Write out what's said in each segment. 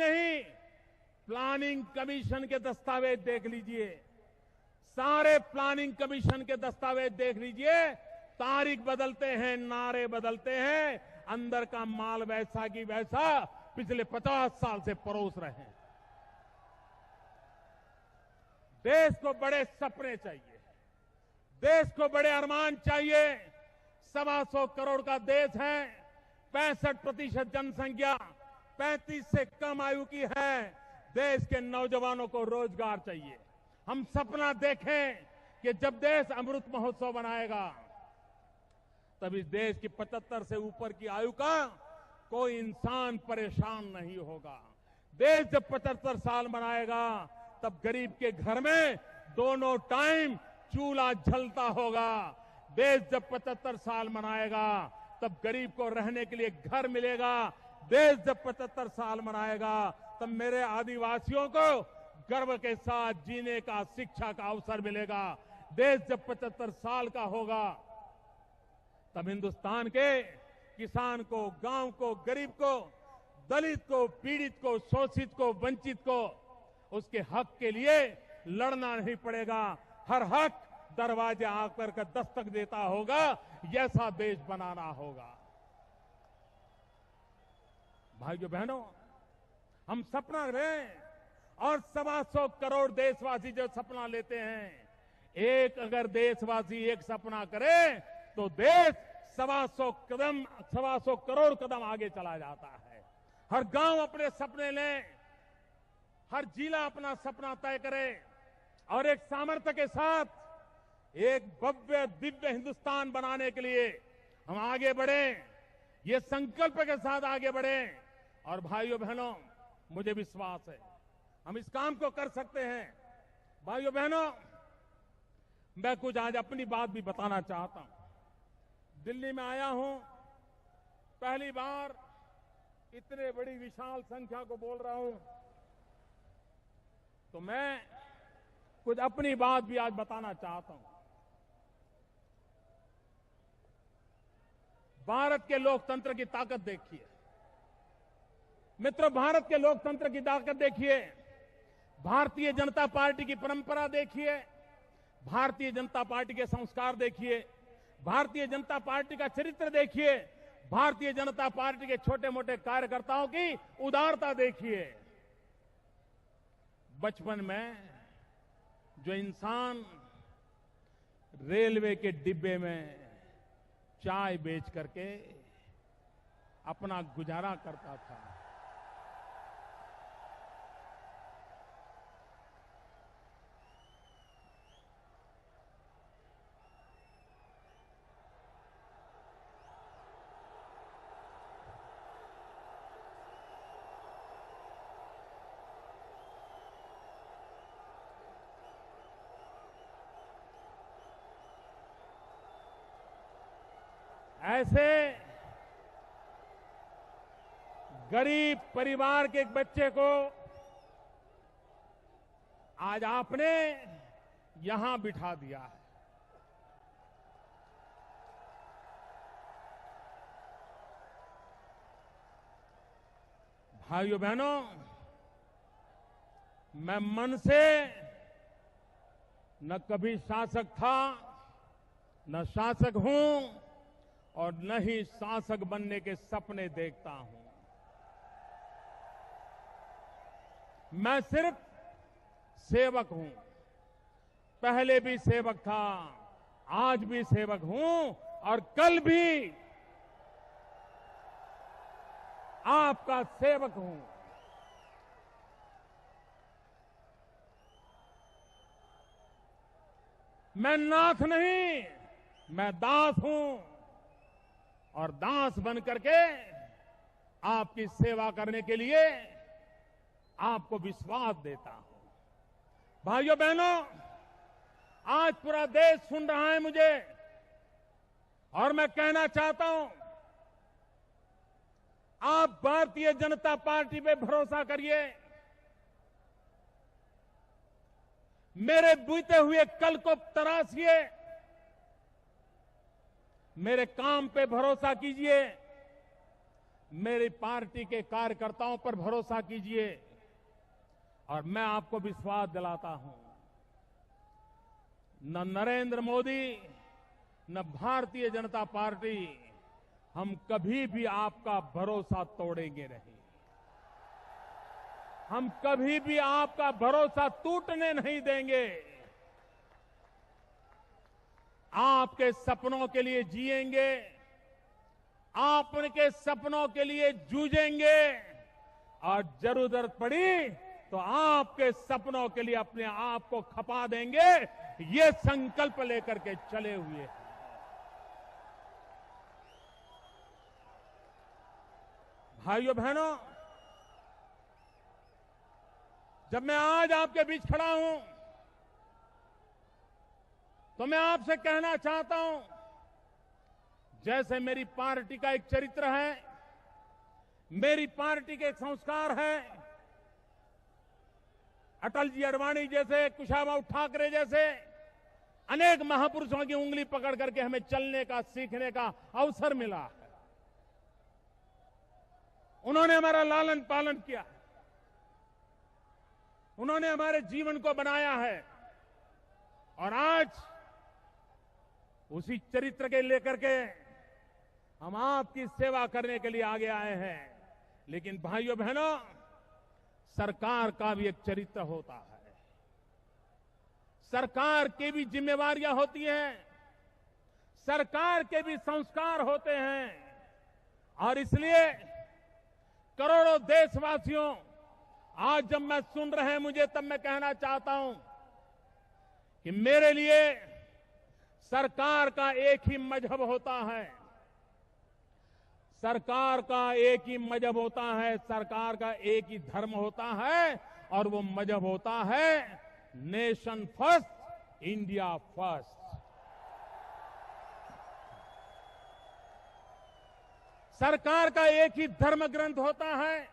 नहीं, planning commission के दस्तावेज देख लीजिए, सारे प्लानिंग कमीशन के दस्तावेज देख लीजिए। तारीख बदलते हैं, नारे बदलते हैं, अंदर का माल वैसा की वैसा पिछले 50 साल से परोस रहे हैं। देश को बड़े सपने चाहिए, देश को बड़े अरमान चाहिए। 125 करोड़ का देश है, 65% जनसंख्या 35 से कम आयु की है। देश के नौजवानों को रोजगार चाहिए। हम सपना देखें कि जब देश अमृत महोत्सव बनाएगा तब इस देश की 75 से ऊपर की आयु का कोई इंसान परेशान नहीं होगा। देश जब 75 साल मनाएगा तब गरीब के घर में दोनों टाइम चूल्हा जलता होगा। देश जब 75 साल मनाएगा तब गरीब को रहने के लिए घर मिलेगा। देश जब 75 साल मनाएगा तब मेरे आदिवासियों को गर्व के साथ जीने का, शिक्षा का अवसर मिलेगा। देश जब 75 साल का होगा तब हिंदुस्तान के किसान को, गांव को, गरीब को, दलित को, पीड़ित को, शोषित को, वंचित को उसके हक के लिए लड़ना नहीं पड़ेगा। हर हक दरवाजे आकर का दस्तक देता होगा। ऐसा देश बनाना होगा। भाइयों बहनों, हम सपना लें और 125 करोड़ देशवासी जो सपना लेते हैं, एक अगर देशवासी एक सपना करे तो देश 125 करोड़ कदम आगे चला जाता है। हर गांव अपने सपने ले, हर जिला अपना सपना तय करे और एक सामर्थ्य के साथ एक भव्य दिव्य हिंदुस्तान बनाने के लिए हम आगे बढ़े। ये संकल्प के साथ आगे बढ़े। और भाइयों बहनों, मुझे विश्वास है हम इस काम को कर सकते हैं। भाइयों बहनों, मैं कुछ आज अपनी बात भी बताना चाहता हूं। दिल्ली में आया हूं, पहली बार इतने बड़ी विशाल संख्या को बोल रहा हूं, तो मैं कुछ अपनी बात भी आज बताना चाहता हूं। भारत के लोकतंत्र की ताकत देखिए मित्रों, भारत के लोकतंत्र की ताकत देखिए, भारतीय जनता पार्टी की परंपरा देखिए, भारतीय जनता पार्टी के संस्कार देखिए, भारतीय जनता पार्टी का चरित्र देखिए, भारतीय जनता पार्टी के छोटे मोटे कार्यकर्ताओं की उदारता देखिए। बचपन में जो इंसान रेलवे के डिब्बे में चाय बेच करके अपना गुजारा करता था, ऐसे गरीब परिवार के एक बच्चे को आज आपने यहां बिठा दिया है। भाइयों बहनों, मैं मन से न कभी शासक था, न शासक हूं और न ही शासक बनने के सपने देखता हूं। मैं सिर्फ सेवक हूं। पहले भी सेवक था, आज भी सेवक हूं और कल भी आपका सेवक हूं। मैं नाथ नहीं, मैं दास हूं और दास बन करके आपकी सेवा करने के लिए आपको विश्वास देता हूं। भाइयों बहनों, आज पूरा देश सुन रहा है मुझे और मैं कहना चाहता हूं, आप भारतीय जनता पार्टी पे भरोसा करिए। मेरे बीते हुए कल को तराशिए, मेरे काम पे भरोसा कीजिए। मेरी पार्टी के कार्यकर्ताओं पर भरोसा कीजिए और मैं आपको विश्वास दिलाता हूं, न नरेंद्र मोदी न भारतीय जनता पार्टी हम कभी भी आपका भरोसा तोड़ेंगे नहीं। हम कभी भी आपका भरोसा टूटने नहीं देंगे। आपके सपनों के लिए जिएंगे, आपके सपनों के लिए जूझेंगे और जरूरत पड़ी तो आपके सपनों के लिए अपने आप को खपा देंगे। ये संकल्प लेकर के चले हुए हैं। भाइयों बहनों, जब मैं आज आपके बीच खड़ा हूं तो मैं आपसे कहना चाहता हूं, जैसे मेरी पार्टी का एक चरित्र है, मेरी पार्टी के एक संस्कार है, अटल जी अडवाणी जैसे, कुशाभाऊ ठाकरे जैसे अनेक महापुरुषों की उंगली पकड़ करके हमें चलने का, सीखने का अवसर मिला है। उन्होंने हमारा लालन पालन किया, उन्होंने हमारे जीवन को बनाया है और आज उसी चरित्र के लेकर के हम आपकी सेवा करने के लिए आगे आए हैं। लेकिन भाइयों बहनों, सरकार का भी एक चरित्र होता है, सरकार की भी जिम्मेवारियां होती हैं, सरकार के भी संस्कार होते हैं और इसलिए करोड़ों देशवासियों, आज जब मैं सुन रहे हैं मुझे, तब मैं कहना चाहता हूं कि मेरे लिए सरकार का एक ही मजहब होता है, सरकार का एक ही मजहब होता है, सरकार का एक ही धर्म होता है और वो मजहब होता है नेशन फर्स्ट, इंडिया फर्स्ट। सरकार का एक ही धर्म ग्रंथ होता है,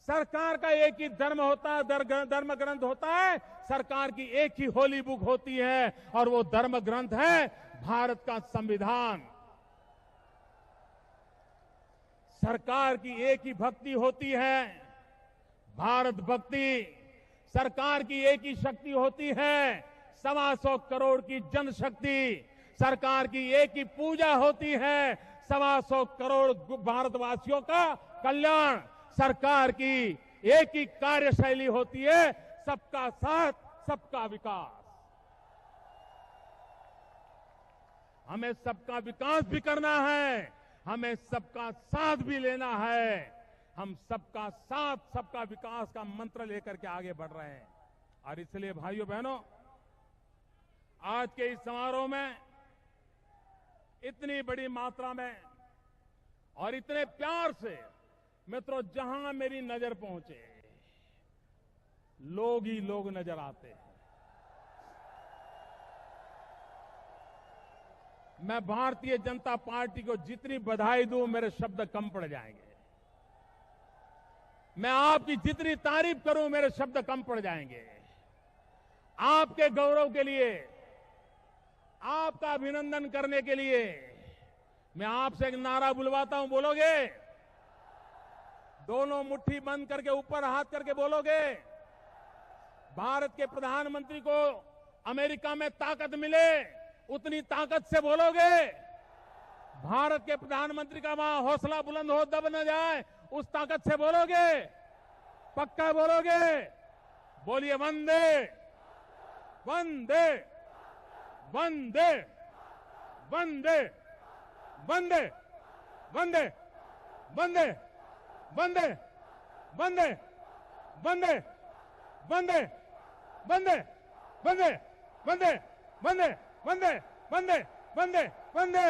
सरकार का एक ही धर्म ग्रंथ होता है, सरकार की एक ही होली बुक होती है और वो धर्म ग्रंथ है भारत का संविधान। सरकार की एक ही भक्ति होती है, भारत भक्ति। सरकार की एक ही शक्ति होती है, 125 करोड़ की जनशक्ति। सरकार की एक ही पूजा होती है, 125 करोड़ भारतवासियों का कल्याण। सरकार की एक ही कार्यशैली होती है, सबका साथ सबका विकास। हमें सबका विकास भी करना है, हमें सबका साथ भी लेना है। हम सबका साथ सबका विकास का मंत्र लेकर के आगे बढ़ रहे हैं और इसलिए भाइयों बहनों, आज के इस समारोह में इतनी बड़ी मात्रा में और इतने प्यार से मित्रों, जहां मेरी नजर पहुंचे लोग ही लोग नजर आते हैं। मैं भारतीय जनता पार्टी को जितनी बधाई दूं, मेरे शब्द कम पड़ जाएंगे। मैं आपकी जितनी तारीफ करूं, मेरे शब्द कम पड़ जाएंगे। आपके गौरव के लिए, आपका अभिनंदन करने के लिए मैं आपसे एक नारा बुलवाता हूं, बोलोगे? दोनों मुट्ठी बंद करके ऊपर हाथ करके बोलोगे? भारत के प्रधानमंत्री को अमेरिका में ताकत मिले, उतनी ताकत से बोलोगे? भारत के प्रधानमंत्री का वहां हौसला बुलंद हो, दब न जाए, उस ताकत से बोलोगे? पक्का बोलोगे? बोलिए वंदे वंदे वंदे वंदे वंदे वंदे वंदे वंदे वंदे वंदे वंदे वंदे वंदे वंदे वंदे वंदे वंदे वंदे वंदे